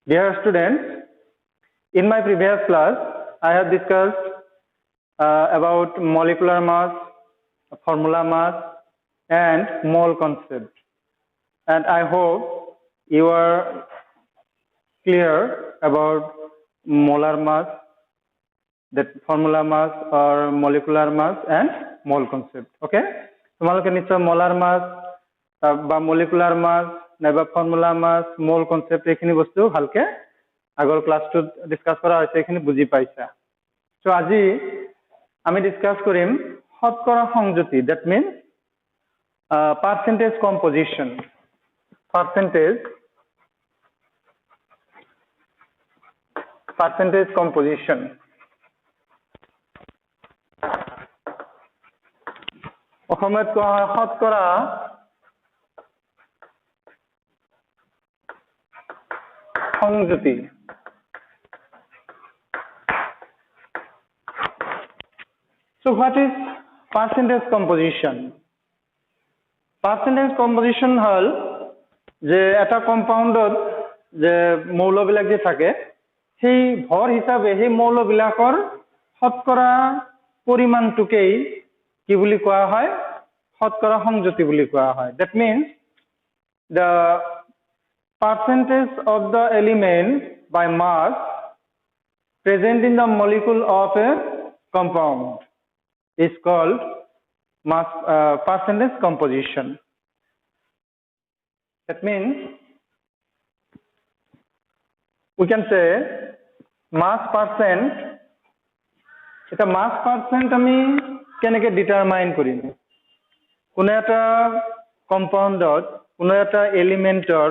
Dear students, in my previous class, I have discussed about molecular mass, formula mass, and mole concept. And I hope you are clear about molar mass, that formula mass or molecular mass and mole concept. Okay? তোমালোকে নিশ্চয় molar mass বা molecular mass নাইবা formula mass, mole concept এইখিনি বস্তু ভালকে আগৰ ক্লাছটোত discuss কৰা হৈছে, এইখিনি বুজি পাইছা। সো আজি আমি ডিসকাস কৰিম শতকৰা সংযুতি, that means percentage composition, percentage composition। অসমত কোৱা হয় শতকৰা সংযুতি। So what is percentage composition? Percentage composition হল যে এটা কম্পাউণ্ডত যে মৌলবিলাক যে থাকে সেই ভৰ হিচাপে সেই মৌলবিলাকৰ শতকৰা পৰিমাণটোকেই কি বুলি কোৱা হয়, শতকৰা সংযুতি বুলি কোৱা হয়। That means the percentage of the element by mass present in the molecule of a compound is called mass percentage composition. That means we can say mass percent, এটা mass percent আমি কেনেকৈ ডিটাৰমাইন কৰিম, কোনো এটা কম্পাউণ্ডত কোনো এটা এলিমেন্টৰ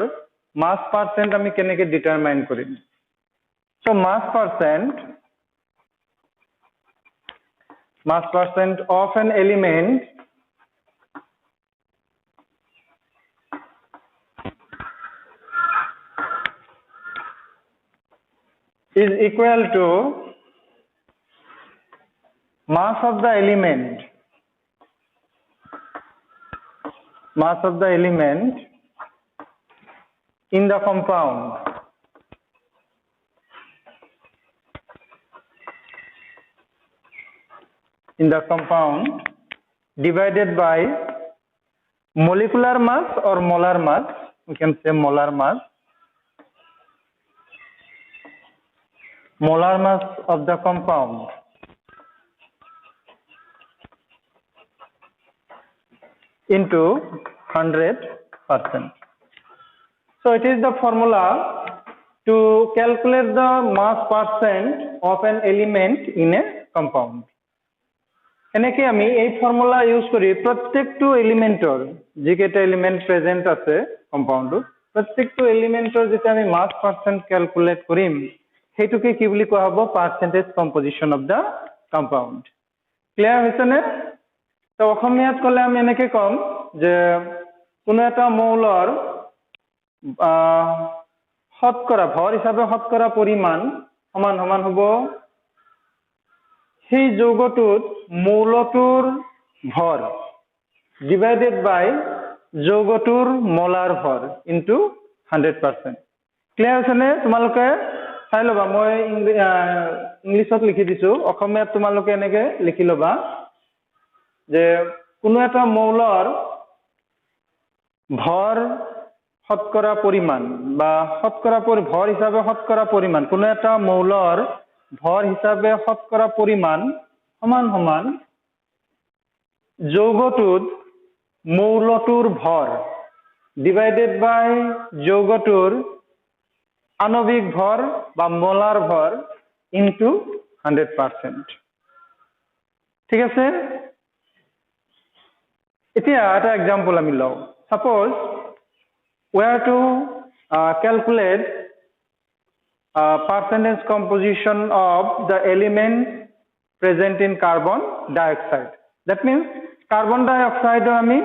mass percent আমি কেনেকৈ ডিটাৰমাইন কৰিম। So mass percent of an element is equal to mass of the element in the compound divided by molecular mass or molar mass, we can say molar mass of the compound into 100%. So it is the formula to calculate the mass percent of an element in a compound. এনেকে আমি এই formula use করি প্রত্যেকটো এলিমেন্টৰ যিকেইটা element present আছে কম্পাউণ্ডত প্ৰত্যেকটো এলিমেন্টৰ যেতিয়া আমি মাস per cent calculate কৰিম সেইটোকে কি বুলি কোৱা হ'ব, percentage composition of the compound. Clear হৈছে নে? তো অসমীয়াত ক'লে আমি এনেকে কম যে কোনো এটা মৌলৰ শতকৰা ভৰ হিচাপে শতকৰা পৰিমাণ সমান সমান হ'ব সেই যৌগটোত মৌলটোৰ ভৰ ডিভাইডেড বাই যৌগটোৰ মোলাৰ ভৰ ইনটু 100%। ক্লিয়াৰ হৈছে নে? তোমালোকে চাই ল'বা, মই ইংলিছত লিখি দিছো, অসমীয়াত তোমালোকে এনেকে লিখি ল'বা যে কোনো এটা মৌলৰ ভৰ শতকৰা পৰিমাণ বা শতকৰা ভৰ হিচাপে শতকৰা পৰিমাণ, কোনো এটা মৌলৰ ভৰ হিচাপে শতকৰা পৰিমাণ সমান সমান যৌগটোত মৌলটোৰ ভৰ ডিভাইডেড বাই যৌগটোৰ আণবিক ভৰ বা মোলাৰ ভৰ ইনটু 100%। ঠিক আছে? এতিয়া এটা এক্সাম্পল আমি লওঁ। Suppose we are to calculate percentage composition of the element present in carbon dioxide. That means carbon dioxide আমি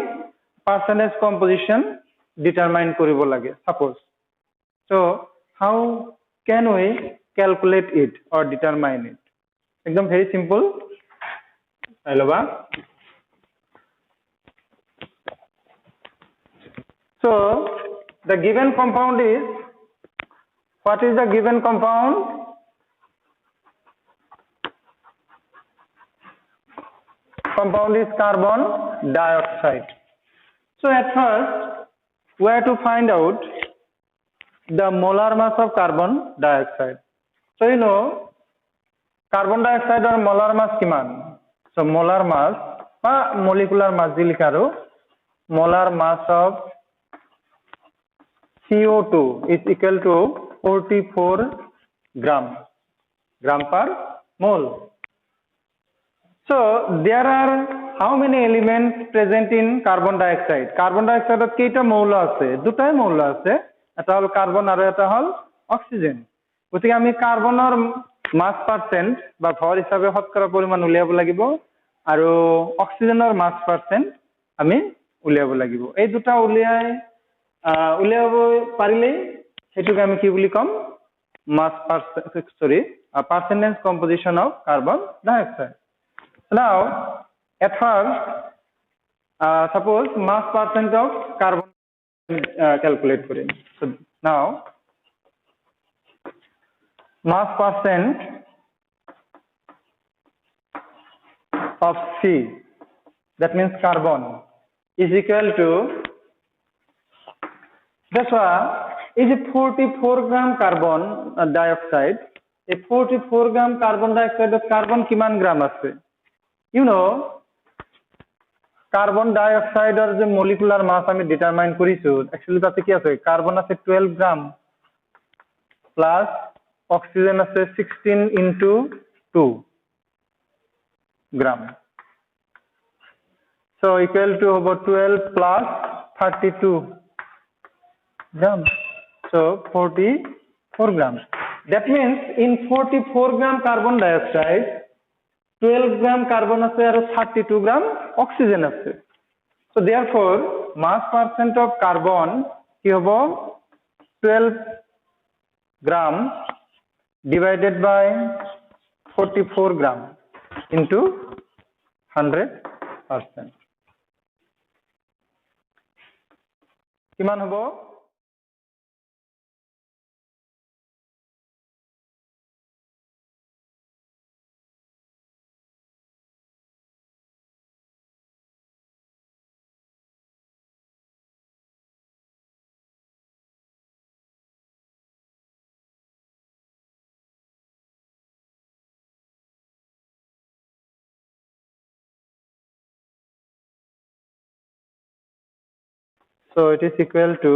percentage composition determine কৰিব লাগে suppose. So how can we calculate it or determine it? একদম very simple। চাই ল'বা। So the given compound is What is the given compound? Compound is carbon dioxide. So at first, we have to find out the molar mass of carbon dioxide. So you know, carbon dioxide or molar mass kiman? So molar mass or molecular mass dilikaro, molar mass of CO2 is equal to 44 gram per mole. So there are how many elements present in carbon dioxide? Carbon dioxide at keita mole ase? Dutai mole ase. Eta hol carbon aru eta hol oxygen. Gotike ami carbon or mass percent ba bhor hisabe hotkara poriman uliabo lagibo aru oxygen or mass percent ami uliabo lagibo. Ei duta uliabo parile setuke ami ki boli kom mass percent percentage composition of carbon dioxide. Now, at first, suppose mass percent of carbon calculate for it. So now, mass percent of C, that means carbon, is equal to, that's why is a 44 gram carbon dioxide. A 44 gram carbon dioxide of carbon kiman gram ase? You know, carbon dioxide or the molecular mass I determine korisu. Actually, that's the carbon is 12 gram plus oxygen is 16 into 2 gram. So equal to about 12 plus 32 gram. So 44 grams. That means in 44 gram carbon dioxide, 12 gram carbon আছে আর 32 gram oxygen আছে. So therefore mass percent of carbon কি হবে 12 gram divided by 44 gram into 100%. কিমান হবে? So it is equal to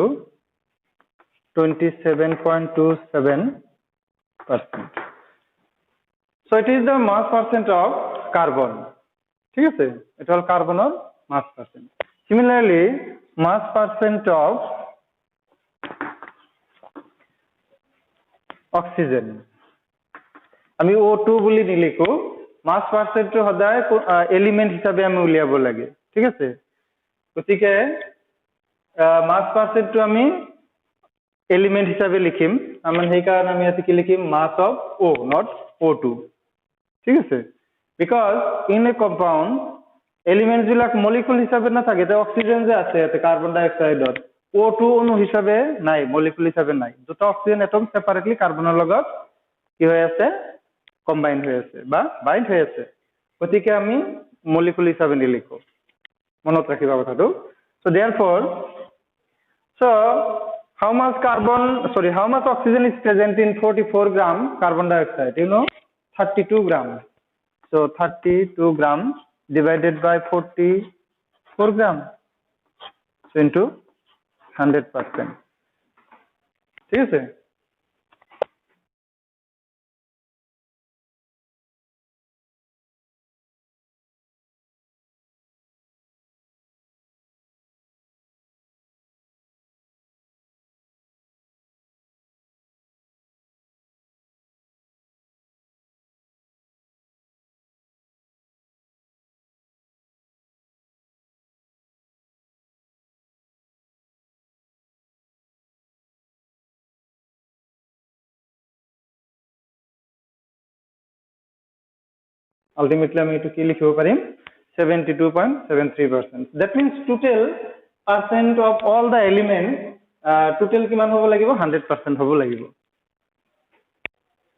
27.27%. So it is the mass percent of carbon. ঠিক আছে? It all carbon or mass percent. Similarly, mass percent of oxygen. আমি O2 বুলি নিলিখো, mass percent সদায় element হিসাবে আমি উলিয়াব লাগে। ঠিক আছে? গতিকে mass percent আমি এলিমেন্ট হিসাবে লিখিম। আমি সেই কারণে আমি ইয়াতে কি লিখিম mass of O, not O2. ঠিক আছে? Because in a compound element বিলাক মলিকুল হিসাবে না থাকে, এটা অক্সিজেন যে আছে এতে কার্বন ডাইঅক্সাইডত O2 অণু হিসাবে নাই, মলিকুল হিসাবে নাই। দুটো অক্সিজেন এটম সেপারেটলি কার্বনের লগত কি হয়ে আছে কম্বাইন্ড হয়ে আছে বা বাইন্ড হয়ে আছে। গতিকে আমি মলিকুল হিসাবে নিলিখো, মনত রাখিবা কথাটো। So therefore, so how much oxygen is present in 44 gram carbon dioxide? You know, 32 gram. So 32 gram divided by 44 gram. So into 100%. ঠিক আছে? Ultimately আমি একটু কি লিখব পারিম 72.73%. That means total percent of all the elements total কিমান হ'ব লাগিব 100% হ'ব লাগিব।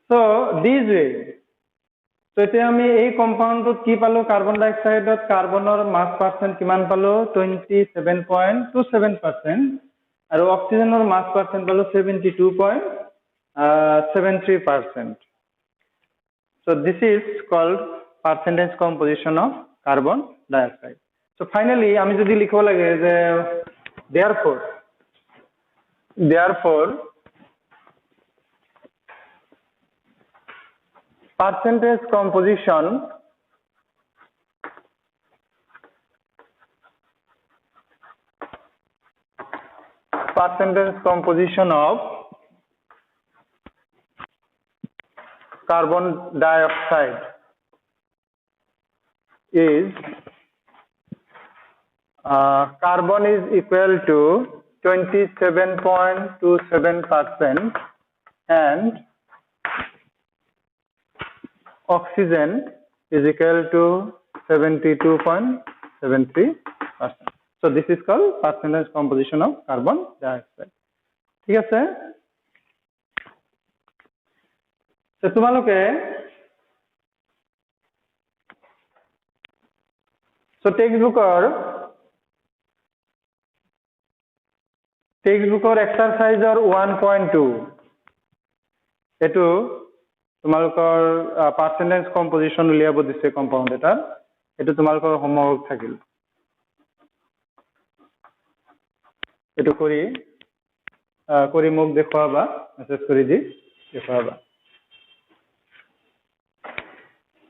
So this way, so এতিয়া আমি এই কম্পাউণ্ডত কি পালো, কাৰ্বন ডাই অক্সাইডত কাৰ্বনৰ মাছ পাৰ্চেণ্ট কিমান পালো 27.27%, আৰু অক্সিজেনৰ মাছ পাৰ্চেণ্ট পালো 72.73%. So this is called percentage composition of carbon dioxide. So finally আমি যদি লিখিব লাগে যে therefore percentage composition of carbon dioxide is carbon is equal to 27.27% and oxygen is equal to 72.73%. So this is called percentage composition of carbon dioxide. ঠিক আছে, তো তোমালোকে so টেক্সটবুকৰ এক্সাৰসাইজৰ 1.2 এটো তোমালোকৰ পাৰ্চেন্টেজ কম্পোজিশন উলিয়াব দিছে কম্পাউণ্ড এটাৰ, এটো তোমালোকৰ হোমৱৰ্ক থাকিল, এটো কৰি মোক দেখুৱাবা, মেছেজ কৰি দি দেখুৱাবা।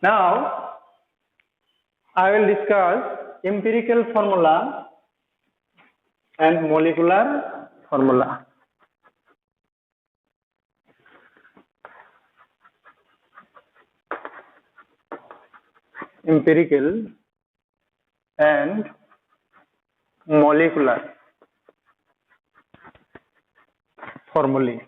Now I will discuss empirical formula and molecular formula. Empirical and molecular formulae.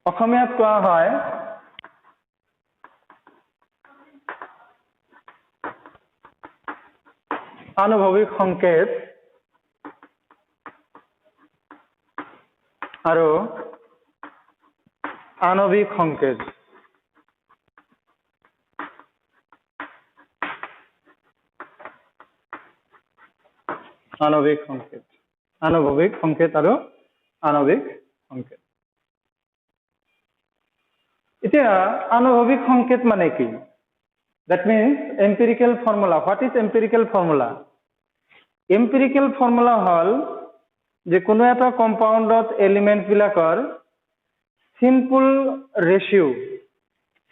অসমীয়াত কোৱা হয় আনুভৱিক সংকেত আৰু আণৱিক সংকেত। আণৱিক সংকেত, আনুভৱিক সংকেত আৰু আণৱিক সংকেত। এতিয়া আনুভৱিক সংকেত মানে কি? That means empirical formula. What is empirical formula? Empirical formula হল যে কোনো এটা কম্পাউণ্ডত এলিমেন্ট বিলাকৰ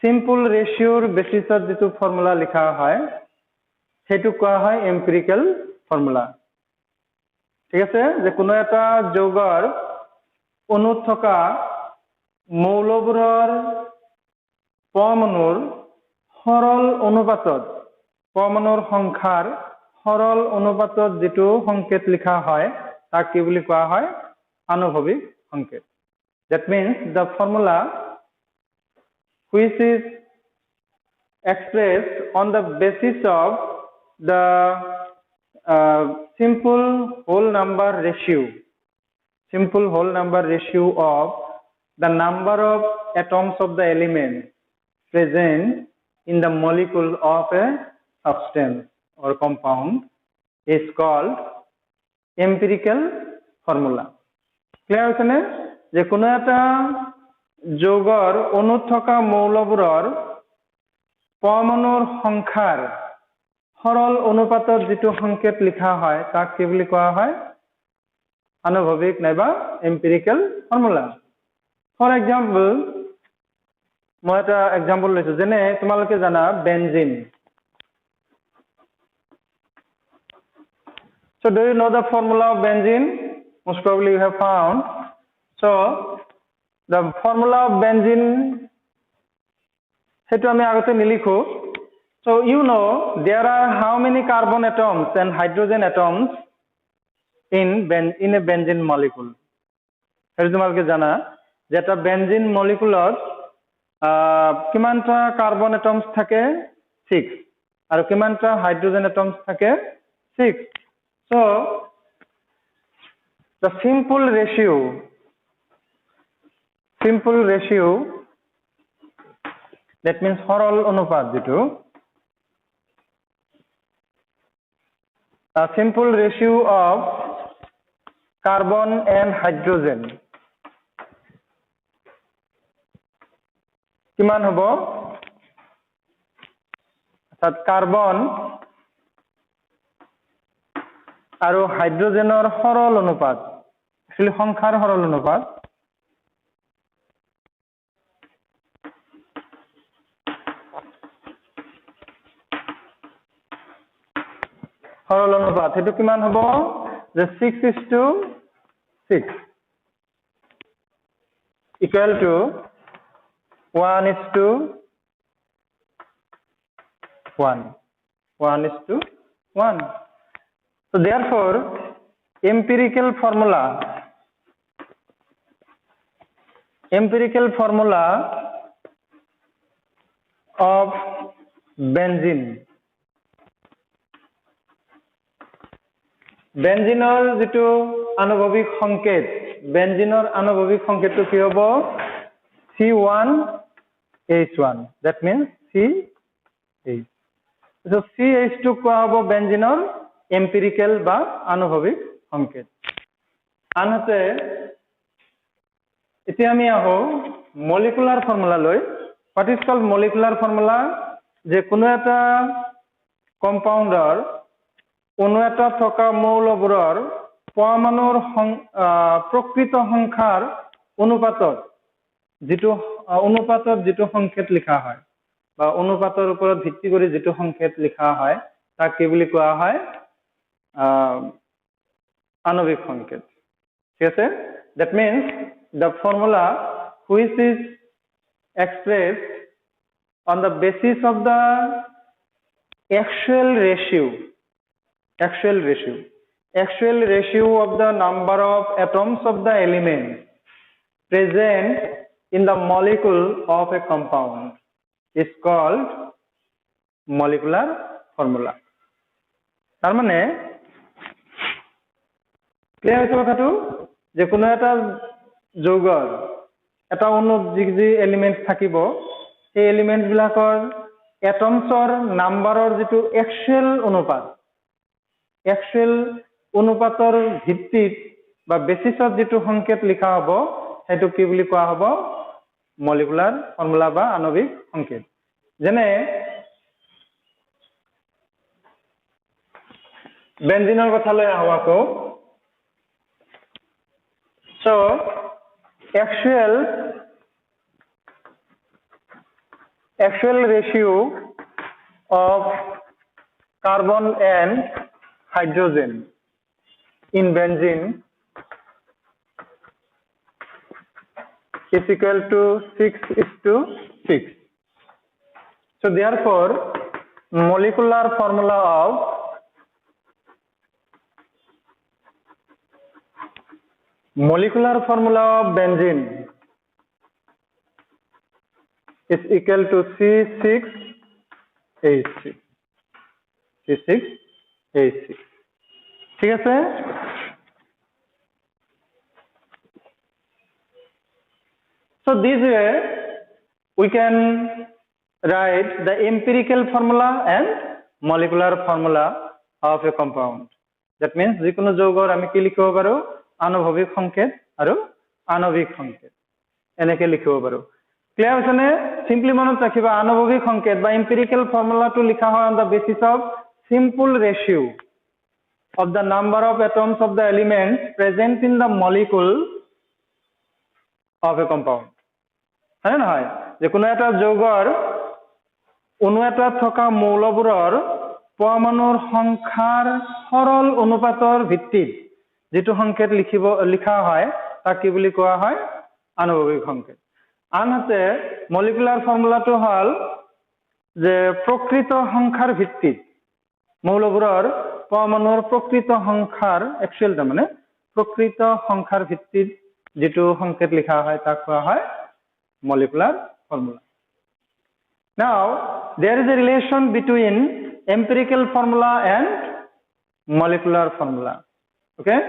সিম্পল ৰেশিওৰ বেচিছত যেটো ফৰ্মুলা লিখা হয় সেটো কোৱা হয় এম্পিৰিকেল ফৰ্মুলা। ঠিক আছে, যে কোনো এটা যৌগৰ অণুত থকা মৌলবোৰৰ পৰমাণুৰ সৰল অনুপাতত, পৰমাণুৰ সংখ্যাৰ সৰল অনুপাতত যেটো সংকেত লিখা হয় তাক কি বুলি কোৱা হয়? আনুভৱিক সংকেত। That means the formula which is expressed on the basis of the simple whole number ratio of the number of atoms of the element present in the molecule of a substance or compound is called empirical formula. Clear আছে নে? যে কোনো এটা যৌগৰ অণুত থকা মৌলবোৰৰ পৰমাণুৰ সংখ্যাৰ সৰল অনুপাতত যেটো সংকেত লিখা হয় তাক কি বুলি কোৱা হয়? আনুভৱিক নাইবা এম্পিৰিকেল ফৰ্মুলা। ফৰ এক্সাম্পল, মই এটা এক্সাম্পল লৈছো, যেনে তোমালোকে জানা benzene. So do you know the formula of benzene? Most probably you have found. So the formula of benzene সেটো আমি আগতে নিলিখো। So you know there are how many carbon atoms and hydrogen atoms in a benzene molecule? সেটো তোমালোকে জানা যে এটা benzene মলিকুলত কিমানটা carbon atoms থাকে 6 আৰু কিমানটা হাইড্ৰোজেন এটমস থাকে 6 so the simple ratio that means সৰল অনুপাত যেটো a simple ratio of carbon and hydrogen কিমান হ'ব অৰ্থাৎ কাৰ্বন আৰু হাইড্ৰোজেনৰ সৰল অনুপাত actually সংখ্যাৰ সৰল অনুপাত সৰল অনুপাত হেতু কিমান হ'ব যে 6:6 equal to 1:1 so therefore empirical formula of বেঞ্জিনৰ যেটো আণৱিক সংকেত বেঞ্জিনৰ আণৱিক সংকেতটো কি হ'ব C1H1 that means CH so CH to কোৱা হ'ব বেঞ্জিনৰ এম্পিৰিকেল বা আণৱিক সংকেত আনহাতে এতিয়া আমি আহো মলিকুলাৰ ফৰ্মুলা লৈ what is called molecular formula যে কোনো এটা কম্পাউণ্ডৰ কোনো এটা থকা মৌলবোৰৰ পৰমাণুৰ প্ৰকৃত সংখ্যাৰ অনুপাতত যেটো সংকেত লিখা হয় বা অনুপাতৰ ওপৰত ভিত্তি কৰি যেটো সংকেত লিখা হয় তাক কি বুলি কোৱা হয় আণৱিক সংকেত ঠিক আছে that means the formula which is expressed on the basis of the actual ratio of the number of atoms of the element present in the molecule of a compound is called molecular formula তার মানে clear হৈছে কথাটো যে কোনো এটা যৌগৰ এটা অণুত যি element থাকিব সেই এলিমেন্ট বিলাকৰ এটমছৰ নাম্বাৰৰ যেটো একচুৱেল অনুপাতৰ ভিত্তিত বা বেসিছত যেটো সংকেত লিখা হ'ব হেতু কি বুলি কোৱা হ'ব মলিকুলাৰ ফৰ্মুলা বা আণৱিক সংকেত যেনে বেঞ্জিনৰ কথা লৈ আহো আকৌ so actual ratio of carbon and hydrogen in benzene is equal to 6:6 so therefore molecular formula of benzene is equal to C6H6 ঠিক আছে so this way we can write the empirical formula and molecular formula of a compound that means যিকোনো যৌগৰ আমি কি লিখিব পাৰো আণৱিক সংকেত আৰু আণৱিক সংকেত এনেকে লিখিব পাৰো ক্লিয়াৰ হৈছে নে সিম্পলি মনত ৰাখিবা আণৱিক সংকেত বা এম্পিৰিকেল ফৰ্মুলাটো লিখা হয় on the basis of simple ratio of the number of atoms of the elements present in the molecule of a compound হয় নহয় যে কোনো এটা যৌগৰ অণু এটা থকা মৌলবোৰৰ পৰমাণুৰ সংখ্যাৰ সৰল অনুপাতৰ ভিত্তিত যেটো সংকেত লিখা হয় তাক কি বুলি কোৱা হয় আণৱিক সংকেত আনহাতে মলিকুলাৰ ফৰ্মুলাটো হল যে প্ৰকৃত সংখ্যাৰ ভিত্তিত মৌলবোৰৰ পৰমাণুৰ প্ৰকৃত সংখ্যাৰ একচুৱেল মানে প্ৰকৃত সংখ্যাৰ ভিত্তিত যেটো সংকেত লিখা হয় তাক কোৱা হয় molecular formula Now, there is a relation between empirical formula and molecular formula. Okay?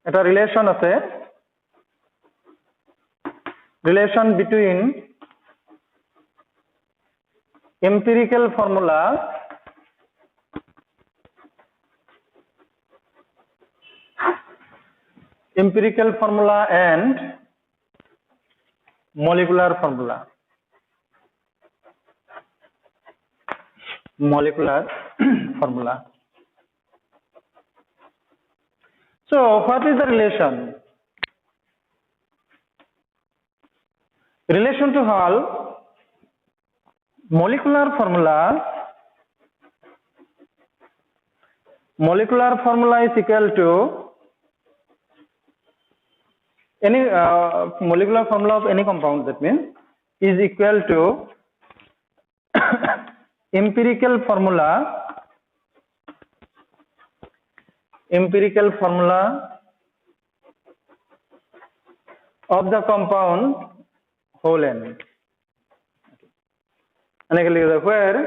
এটা relation আছে, relation between empirical formula and molecular formula. So what is the relation? Relation to all molecular formula is equal to any molecular formula of any compound, that means is equal to empirical formula of the compound whole n. Where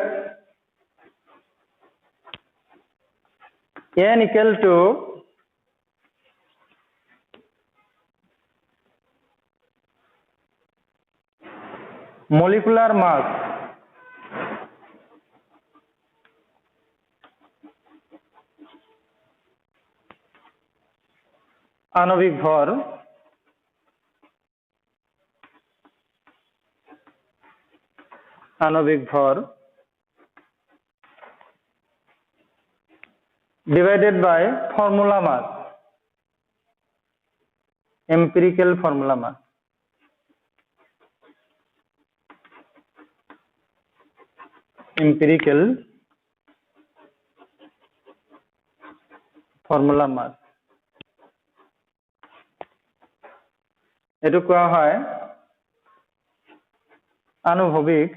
n equal to molecular mass আণবিক ভর divided by formula mass, empirical formula mass. এটু কোৱা হয় আনুভৱিক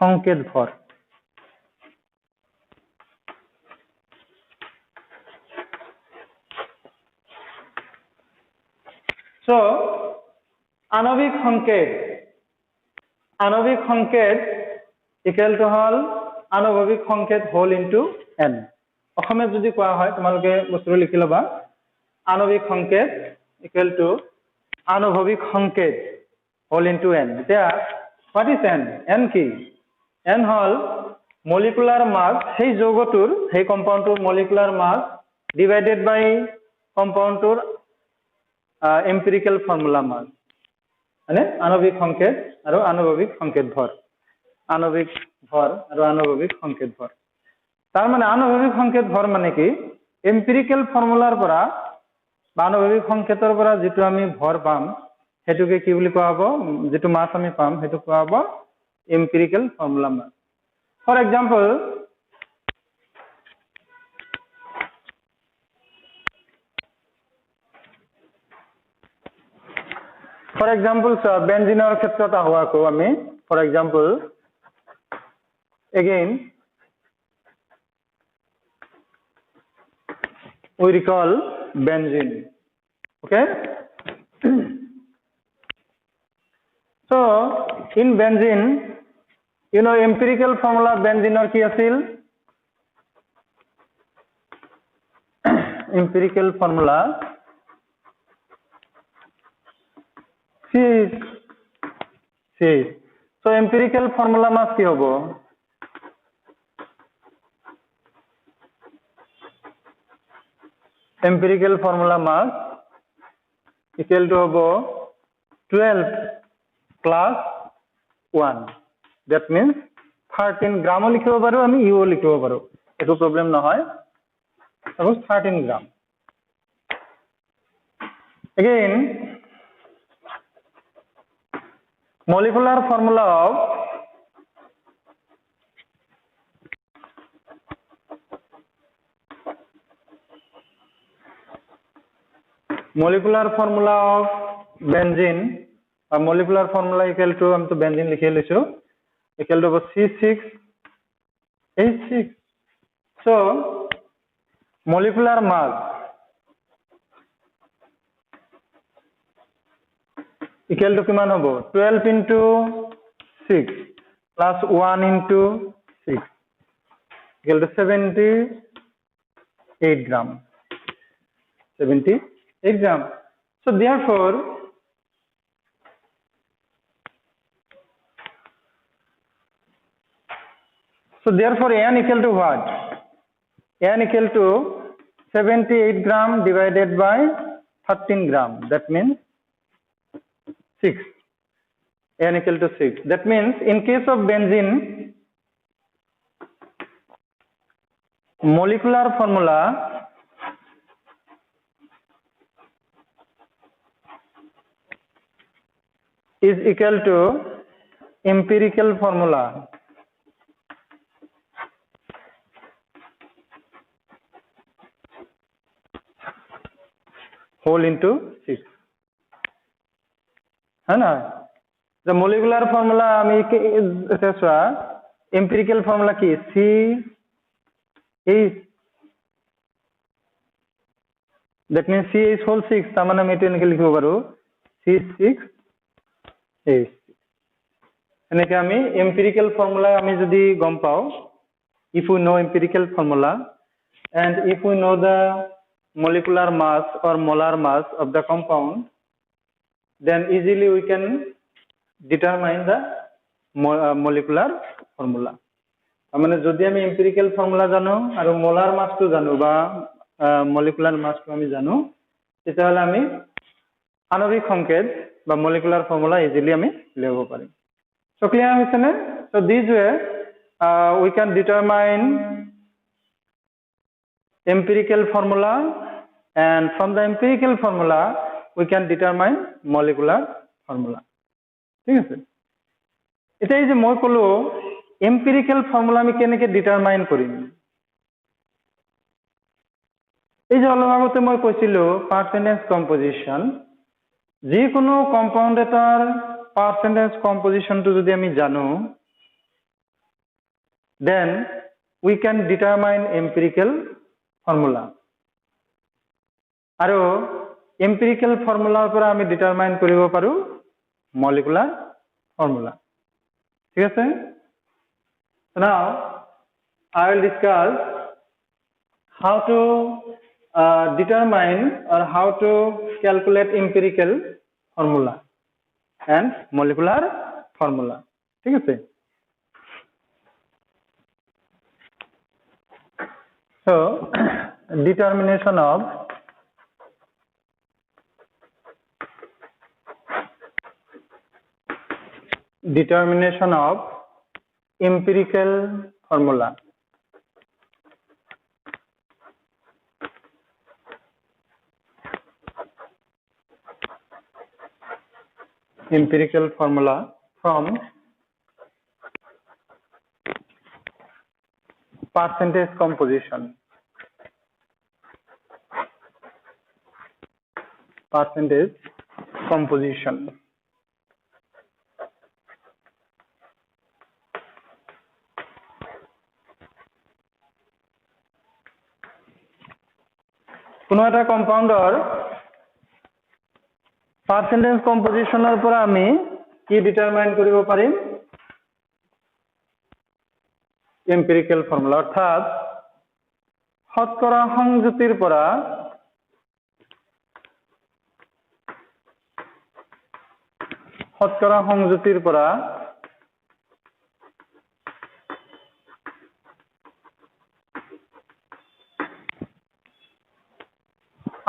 সংকেত ভৰ। So আণবিক সংকেত equal to হল আনুভৱিক সংকেত whole into n। অসমীয়াত যদি কোৱা হয় তোমালোকে বস্তুটো লিখি লবা, আণবিক সংকেত equal to আনুভৱিক সংকেত whole into n। এতিয়া what is n? n কি? n হল molecular mass, সেই যৌগটোৰ সেই কম্পাউণ্ডটোৰ molecular mass divided by কম্পাউণ্ডটোৰ empirical formula mass, মানে আণবিক সংকেত আৰু আনুভৱিক সংকেত ভৰ, তাৰ মানে আনুভৱিক সংকেত ভৰ মানে কি এম্পিৰিকেল ফৰ্মুলাৰ পৰা বা আনুভৱিক সংকেতৰ পৰা যেটো আমি ভৰ পাম হেতুকে কি বুলি কোৱা হ'ব, যেটো মাছ আমি পাম হেতু কোৱা হ'ব empirical formula mass. For example বেনজিনৰ ক্ষেত্ৰত আহো আকৌ আমি। For example again we recall benzene. Okay, so in benzene you know empirical formula benzene or ki asil empirical formula C। so empirical formula mass ki hobo empirical formula mass equal to hobo 12 plus 1, that means 13 গ্রাম লিখিব পাৰো আমি, ইও লিখিব পাৰো, একো problem নহয়। suppose 13 gram. again molecular formula of benzene or molecular formula equal to আমি তো benzene লিখে লৈছো equal to C6H6। so molecular mass equal to কিমান হ'ব 12 into 6 plus 1 into 6 equal to 78 gram 78 gram. So therefore n equal to what? N equal to 78 gram divided by 13 gram, that means 6. N equal to 6. That means in case of benzene, molecular formula is equal to empirical formula whole into 6. है ना? The molecular formula আমি এটা empirical formula কি CH, that means CH whole 6 তার মানে আমি এটা লিখে লিখব পারো C6H। এনেকে আমি empirical formula আমি যদি গম পাও, if we know empirical formula and if we know the molecular mass or molar mass of the compound, then easily we can determine the molecular formula. মানে যদি আমি empirical formula জানো আৰু molar mass টো জানো বা molecular mass টো আমি জানো, তেতিয়াহলে আমি আণবিক সংকেত বা molecular formula easily আমি লিখিব পাৰিম। So clear হৈছে নে? So this way we can determine empirical formula, and from the empirical formula we can determine molecular formula. ঠিক আছে? এটাই যে মই কলো empirical formula আমি কেনেকে ডিটারমাইন কৰিম। এই যে অলপ আগতে মই কৈছিলো পাৰ্সেন্টেজ কম্পোজিশন, যিকোনো কম্পাউন্ড এটাৰ পার্সেন্টেজ কম্পোজিশনটো যদি আমি জানো, then we can determine empirical formula. আৰু empirical formulaৰ পৰা আমি ডিটাৰমাইন কৰিব পাৰো molecular formula. ঠিক আছে? So now I will discuss how to determine or how to calculate empirical formula and molecular formula. ঠিক আছে? So determination of empirical formula. Empirical formula from percentage composition. Percentage composition. কোনো এটা কম্পাউন্ডৰ percentage কম্পোজিশনৰ পৰা আমি কি determine কৰিব পাৰিম? এম্পিৰিকেল formula, অৰ্থাৎ শতকৰা সংযুতিৰ পৰা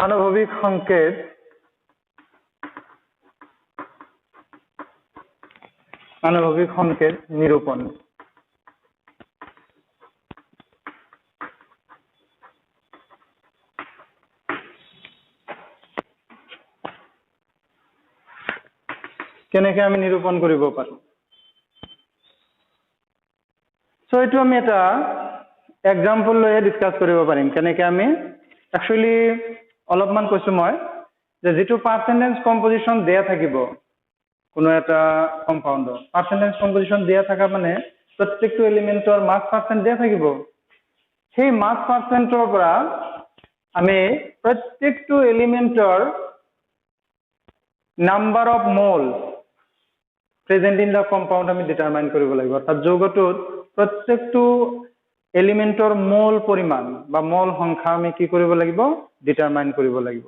আণৱিক সংকেত নিৰূপণ। কেনেকে আমি নিৰূপণ কৰিব পাৰো? সো এইটো আমি এটা এক্সাম্পল লৈ ডিসকাস কৰিব পাৰিম কেনেকে আমি একচুয়ালি অলপমান কৈছো মই যে যেটো পাৰ্সেন্টেজ কম্পোজিশন দেয়া থাকিব কোনো এটা কম্পাউন্ডৰ পাৰ্সেন্টেজ কম্পোজিশন দেয়া থাকা মানে প্ৰত্যেকটো এলিমেন্টৰ মাস পাৰ্সেন্ট দেয়া থাকিব সেই মাস পাৰ্সেন্টৰ পৰা আমি প্ৰত্যেকটো এলিমেন্টৰ number of mole present in the compound আমি ডিটাৰমাইন কৰিব লাগিব। অৰ্থাৎ যৌগটোত প্ৰত্যেকটো এলিমেন্টৰ মোল পৰিমাণ বা মোল সংখ্যা আমি কি কৰিব লাগিব ডিটাৰমাইন কৰিব লাগিব।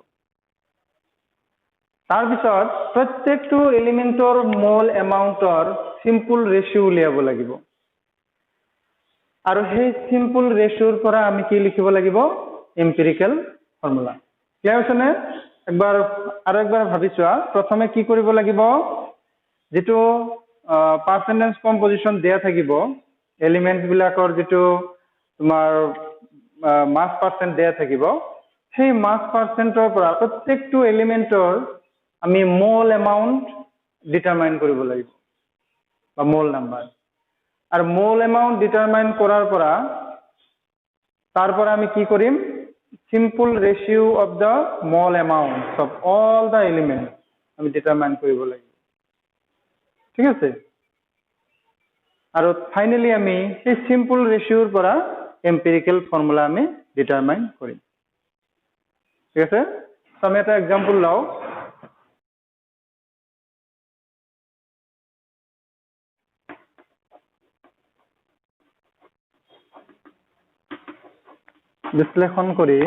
তাৰপিছত প্ৰত্যেকটো এলিমেন্টৰ মোল এমাউন্টৰ সিম্পল ৰেশিও উলিয়াব লাগিব আৰু সেই সিম্পল ৰেশিওৰ পৰা আমি কি লিখিব লাগিব এম্পিৰিকেল ফৰ্মুলা। ক্লিয়াৰ হৈছে নে? একবাৰ ভাবি চোৱা। প্ৰথমে কি কৰিব লাগিব যেটো পাৰ্চেন্টেজ কম্পোজিশন দিয়া থাকিব এলিমেন্ট বিলাকৰ যেটো তোমাৰ মাস পাৰ্সেন্ট দিয়া থাকিব সেই মাস পাৰ্সেন্টৰ পৰা প্ৰত্যেকটো এলিমেন্টৰ আমি মোল এমাউন্ট ডিটাৰমাইন কৰিব লাগিব বা মোল নাম্বাৰ। আৰু মোল এমাউন্ট ডিটাৰমাইন কৰাৰ পৰা তাৰ পৰা আমি কি কৰিম simple ratio of the mole amounts of all the elements আমি ডিটারমাইন কৰিব লাগিব। ঠিক আছে? আৰু ফাইনালি আমি এই simple ratio ৰ পৰা empirical formula আমি ডিটাৰমাইন কৰিম। ঠিক আছে? আমি এটা एग्जांपल লও। বিশ্লেষণ কৰি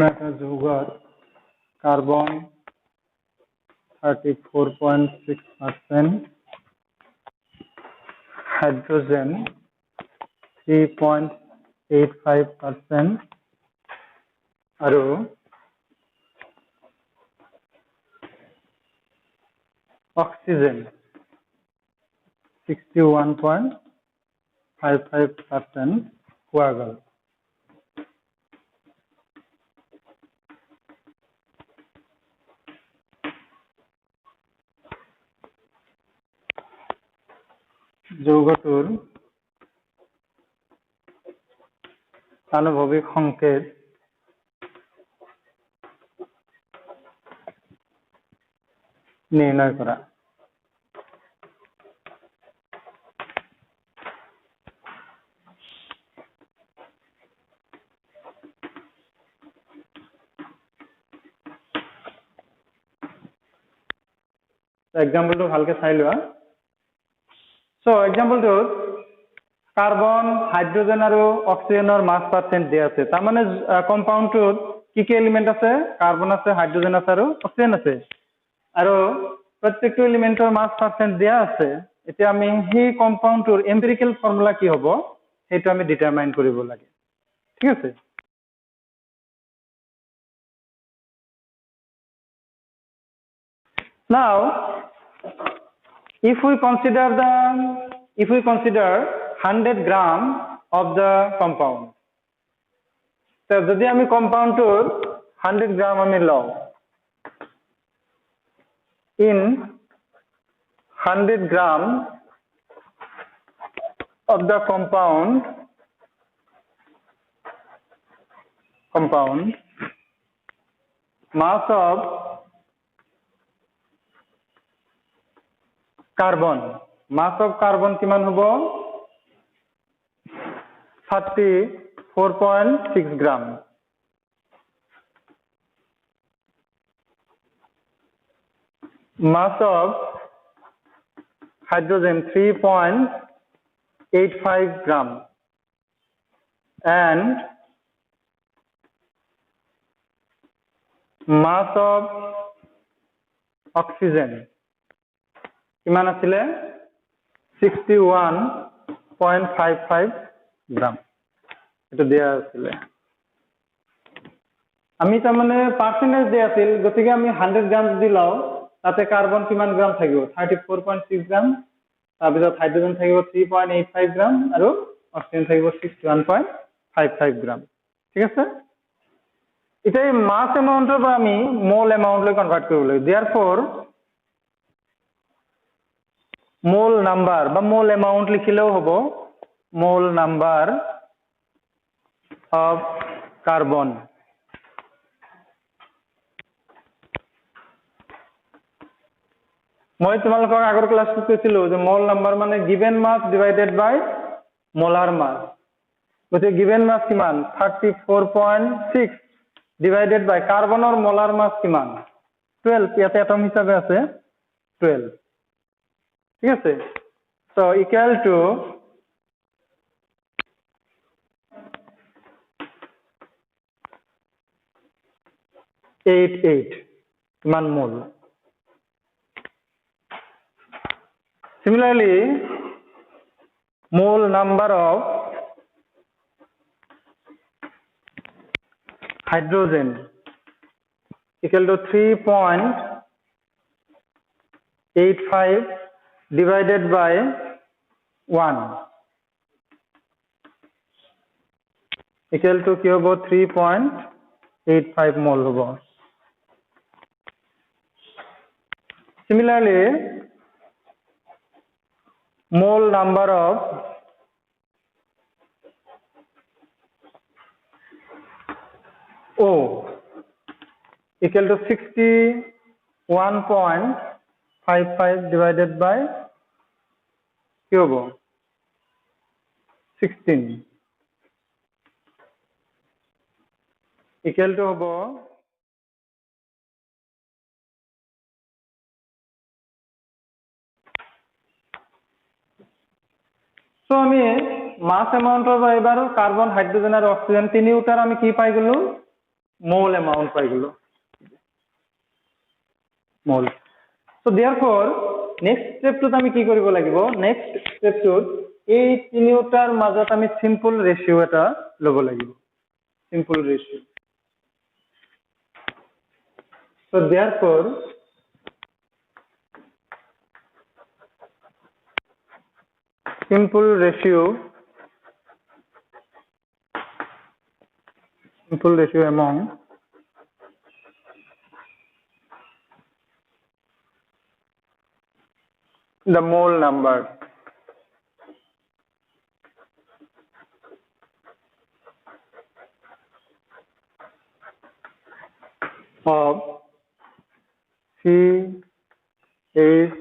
একটা যৌগত কাৰ্বন 34.6%, হাইড্ৰোজেন 3.85% আৰু অক্সিজেন 61.55% পোৱা গ'ল। যৌগটোৰ আণৱিক সংকেত নিৰ্ণয় কৰা। এক্সাম্পলটো ভালকে চাই লোৱা। সো এক্সাম্পলটোত কাৰ্বন হাইড্ৰোজেন আৰু অক্সিজেনৰ মাস পাৰ্সেন্ট দিয়া আছে। তাৰ মানে কম্পাউন্ডটোত কি এলিমেন্ট আছে কাৰ্বন আছে হাইড্ৰোজেন আছে আৰু অক্সিজেন আছে আৰু প্ৰত্যেকটো এলিমেন্টৰ মাস পাৰ্সেন্ট দিয়া আছে। এতিয়া আমি সেই কম্পাউন্ডটোৰ এম্পিৰিকেল ফৰ্মুলা কি হ'ব সেইটো আমি ডিটাৰমাইন কৰিব লাগে। ঠিক আছে? Now if we consider 100 gram of the compound, so যদি আমি কম্পাউন্ডটোৰ 100 গ্রাম আমি লও, in 100 gram of the compound mass of carbon কিমান হ'ব 34.6 গ্রাম। mass of hydrogen 3.85 gram and mass of oxygen কিমান আছিলে 61.55 গ্রাম। এটা দেয়া আছিলে। আমি তাৰ মানে পার্সেন্টেজ দিয়া আছিল গতিকে আমি 100 গ্রাম যদি লও তাতে কার্বন কিমান গ্রাম থাকিব 34.6 গ্রাম, তাৰপিছত হাইড্ৰোজেন থাকিব 3.85 গ্ৰাম আৰু অক্সিজেন থাকিব 61.55 গ্ৰাম। ঠিক আছে? এটা এই মাস এমাউন্টৰ পৰা আমি মোল এমাউন্টলৈ কনভাৰ্ট কৰিব লাগিব। therefore মোল নাম্বার বা মোল এমাউন্ট লিখিলেও হ'ব মোল নাম্বার অফ কার্বন মই তোমালোকক আগৰ ক্লাছত কৈছিলো যে মল নাম্বাৰ মানে গিভেন মাছ ডিভাইডেড বাই মোলাৰ মাছ গতিকে গিভেন মাছ কিমান 34.6 ডিভাইডেড বাই কাৰ্বনৰ মোলাৰ মাছ কিমান 12 ইয়াতে এটম হিচাপে আছে 12 ঠিক আছে সো ইকুয়াল টু 88 কিমান মোল Similarly, mole number of hydrogen equal to 3.85 divided by 1 equal to কি হবে 3.85 mole হবে Similarly, mole number of O equal to 61.55 divided by cube 16 equal to hobo So আমি মাস অ্যামাউন্টৰ বা এবাৰ কাৰ্বন হাইড্ৰোজেন আৰু oxygen তিনিওটাৰ আমি কি পাই গলো মোল অ্যামাউন্ট পাই গলো মোল সো देयरफॉर নেক্সট স্টেপটোত আমি কি কৰিব লাগিব নেক্সট স্টেপটোত এই তিনিওটাৰ মাজত আমি সিম্পল ৰেশিও এটা লব লাগিব simple ratio so therefore simple ratio among the mole number of C, H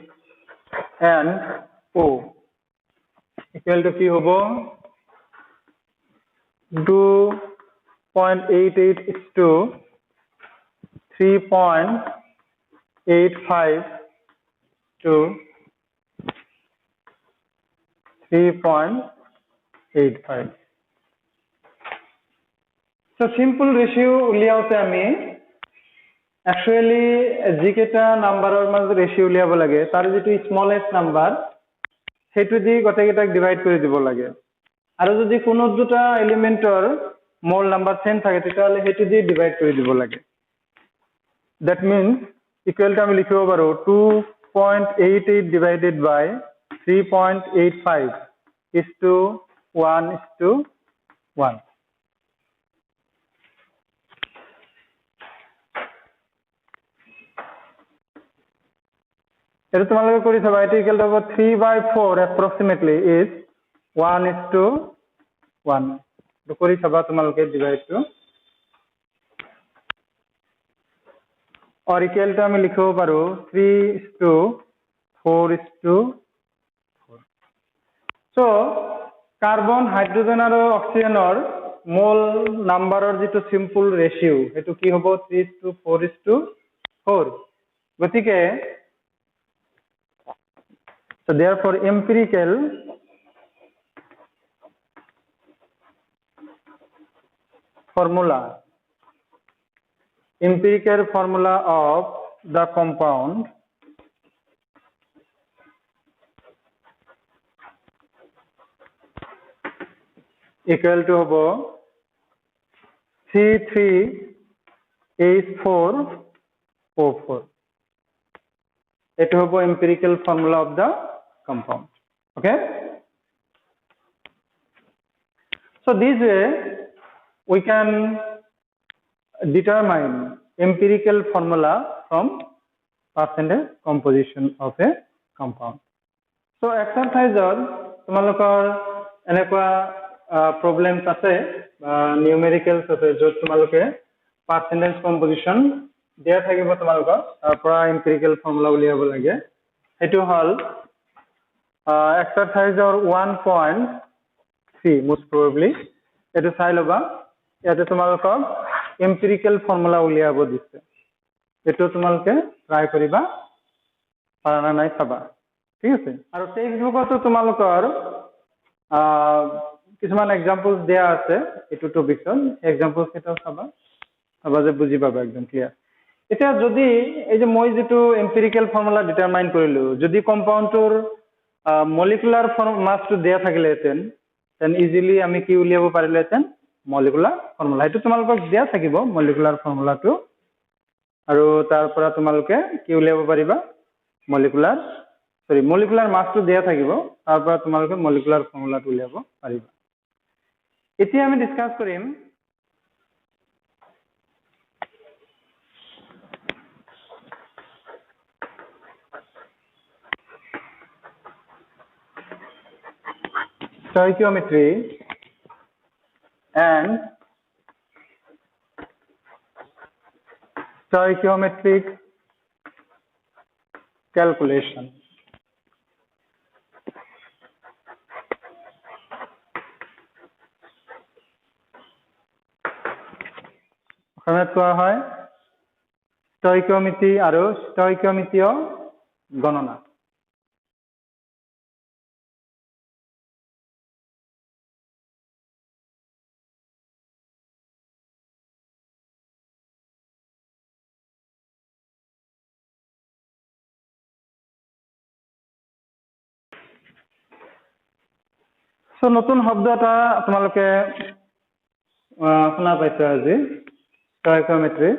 and O equal to কি হবো 2.88 is to 3.85 to 3.85 so simple ratio উলিয়াওতে আমি actually যিকেটা নাম্বাৰৰ মাজত ৰেশিও উলিয়াব লাগে তাৰ যেটো স্মলেস্ট নাম্বাৰ সেইটো দি গটেকেটাক ডিভাইড কৰি দিব লাগে আৰু যদি কোনো দুটা এলিমেন্টৰ মোল নাম্বাৰ সেম থাকে তেতিয়াহলে সেইটো দি ডিভাইড কৰি দিব লাগে that means equal to আমি লিখিব পাৰো 2.88 divided by 3.85 is to 1 is to 1 এটা তোমালোকে কৰি চাবা এটা equal to 3/4 approximately is 1 is to 1 তো কৰি চাবা তোমালোকে divide two or equal to আমি লিখিব পাৰো 3 is to 4 is to 4 so carbon hydrogen আৰু অক্সিজেনৰ মোল নাম্বাৰৰ যেটো সিম্পল ৰেশিও এটো কি হ'ব 3 is to 4 is to 4 গতিকে So therefore empirical formula of the compound equal to hobo C3H4O4 it hobo empirical formula of the compound okay so this way we can determine empirical formula from percentage composition of a compound so exercise তোমালোকৰ এনেকুৱা problems আছে numericals আছে যত তোমালোকে percentage composition দিয়া থাকিব তোমালোকৰ তাৰ পৰা empirical formula উলিয়াব লাগে সেইটো হল এক্সাৰসাইজৰ 1.3 most probably এটো চাই লবা ইয়াতে তোমালোকক এম্পিৰিকেল ফৰ্মুলা উলিয়াব দিছে এটো তোমালোকে ট্ৰাই কৰিবা পাৰা নাই চাবা ঠিক আছে আৰু টেক্সট বুকতো তোমালোকৰ কিছুমান এক্সাম্পলস দিয়া আছে এটো টপিকত এক্সাম্পলস এটা চাবা চাবা যে বুজি পাবা একদম ক্লিয়াৰ এতিয়া যদি এই যে মই যেটো এম্পিৰিকেল ফৰ্মুলা ডিটাৰমাইন কৰিলো যদি কম্পাউণ্ডৰ মলিকুলাৰ মাছটো দিয়া থাকিলেহেঁতেন দেন ইজিলি আমি কি উলিয়াব পাৰিলেহেঁতেন মলিকুলাৰ ফৰ্মুলা এটো তোমালোকক দিয়া থাকিব মলিকুলাৰ ফৰ্মুলাটো আৰু তাৰ পৰা তোমালোকে কি উলিয়াব পাৰিবা মলিকুলাৰ মাছটো দিয়া থাকিব তাৰ পৰা তোমালোকে মলিকুলাৰ ফৰ্মুলাটো উলিয়াব পাৰিবা এতিয়া আমি ডিসকাস কৰিম stoichiometry and stoichiometric calculation অসমীয়াত কোৱা হয় stoichiometry আৰু stoichiometry গণনা সো নতুন শব্দ এটা তোমালোকে শুনা পাইছে আজি stoichiometry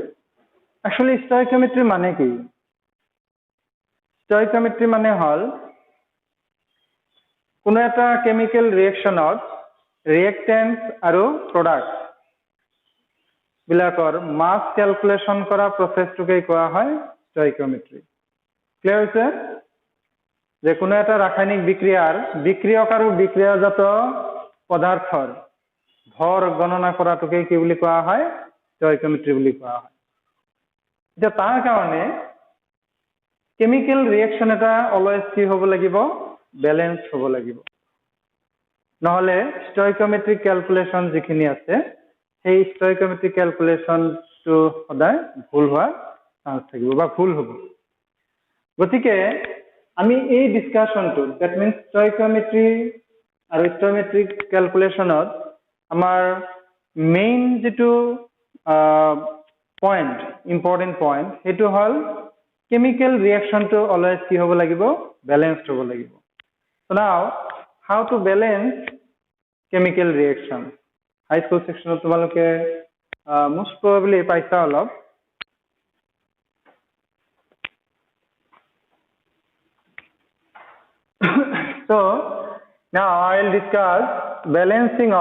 actually stoichiometry মানে কি stoichiometry মানে হল কোনো এটা কেমিক্যাল ৰিএকচনত ৰিএক্টেন্ট আৰু প্ৰডাক্ট বিলাকৰ মাস ক্যালকুলেশন কৰা প্ৰসেসটোকে কোৱা হয় stoichiometry ক্লিয়াৰ হৈছে যে কোনো এটা ৰাসায়নিক বিক্ৰিয়াৰ বিক্ৰিয়ক আৰু বিক্ৰিয়াজাত পদাৰ্থৰ ভৰ গণনা কৰাটোকে কি বুলি কোৱা হয় stoichiometry বুলি কোৱা হয় এটা তাৰ কাৰণে কেমিক্যাল ৰিএকচন এটা অলৱেজ কি হ'ব লাগিব ব্যালেন্স হ'ব লাগিব নহলে stoichiometric ক্যালকুলেশন যিখিনি আছে সেই stoichiometric ক্যালকুলেশন টো সদায় ভুল হোৱাৰ চান্স থাকিব বা ভুল হ'ব গতিকে আমি এই ডিসকাশনটো দ্যাট মিন্স stoichiometry আৰু stoichiometric ক্যালকুলেশনত আমাৰ মেইন যেটো পয়েন্ট ইম্পৰ্টেন্ট পয়েন্ট হেতু হল chemical reaction to always কি হ'ব লাগিব balanced হ'ব লাগিব so now how to balance chemical reaction high school section তোমালোকে most probably পাইছা অলপ so now I will discuss balancing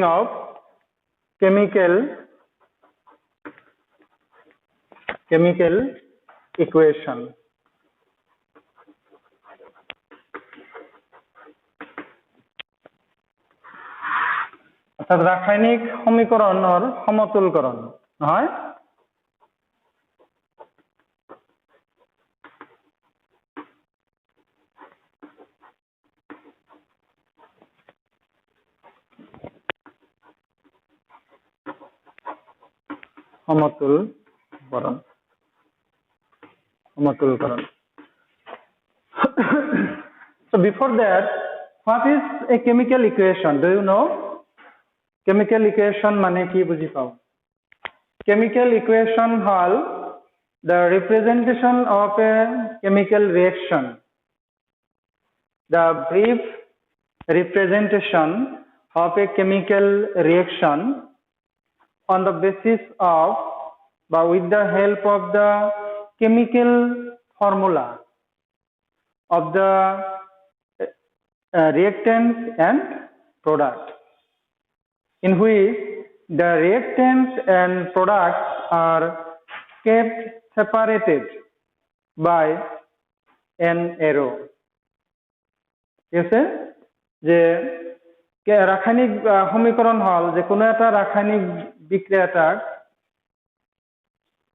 of chemical equation অর্থাৎ রাসায়নিক সমীকৰণৰ সমতুলকৰণ নহয় সমতুলকরণ so before that what is a chemical equation do you know chemical equation মানে কি বুজি পাও chemical equation hall the representation of a chemical reaction the brief representation of a chemical reaction on the basis of but with the help of the chemical formula of the reactants and product in which the reactants and products are kept separated by an arrow yes যে রাসায়নিক সমীকরণ হল যে কোনো একটা রাসায়নিক বিক্রিয়াটাক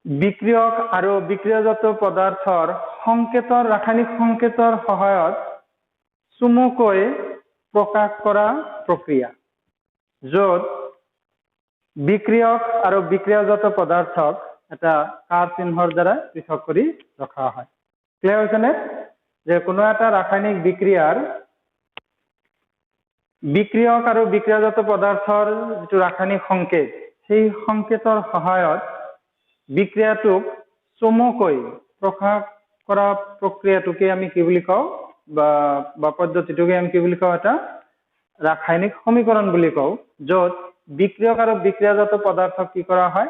বিক্রিয়ক আৰু বিক্ৰিয়াজাত পদাৰ্থৰ সংকেতৰ ৰাসায়নিক সংকেতৰ সহায়ত চমুকৈ প্ৰকাশ কৰা প্ৰক্ৰিয়া, য'ত বিক্ৰিয়ক আৰু বিক্ৰিয়াজাত পদাৰ্থক এটা কাৰ চিহ্নৰ দ্বাৰা পৃথক কৰি ৰখা হয়। ক্লিয়াৰ হৈছেনে? যে কোনো এটা ৰাসায়নিক বিক্ৰিয়াৰ বিক্ৰিয়ক আৰু বিক্ৰিয়াজাত পদাৰ্থৰ যিটো ৰাসায়নিক সংকেত, সেই সংকেতৰ সহায়ত বিক্ৰিয়াটোক চমুকৈ প্ৰকাশ কৰা প্ৰক্ৰিয়াটোকে আমি কি বুলি কওঁ বা পদ্ধতিটোকে আমি কি বুলি কওঁ, এটা ৰাসায়নিক সমীকৰণ বুলি কওঁ, য'ত বিক্ৰিয়ক আৰু বিক্ৰিয়াজাত পদাৰ্থক কি কৰা হয়,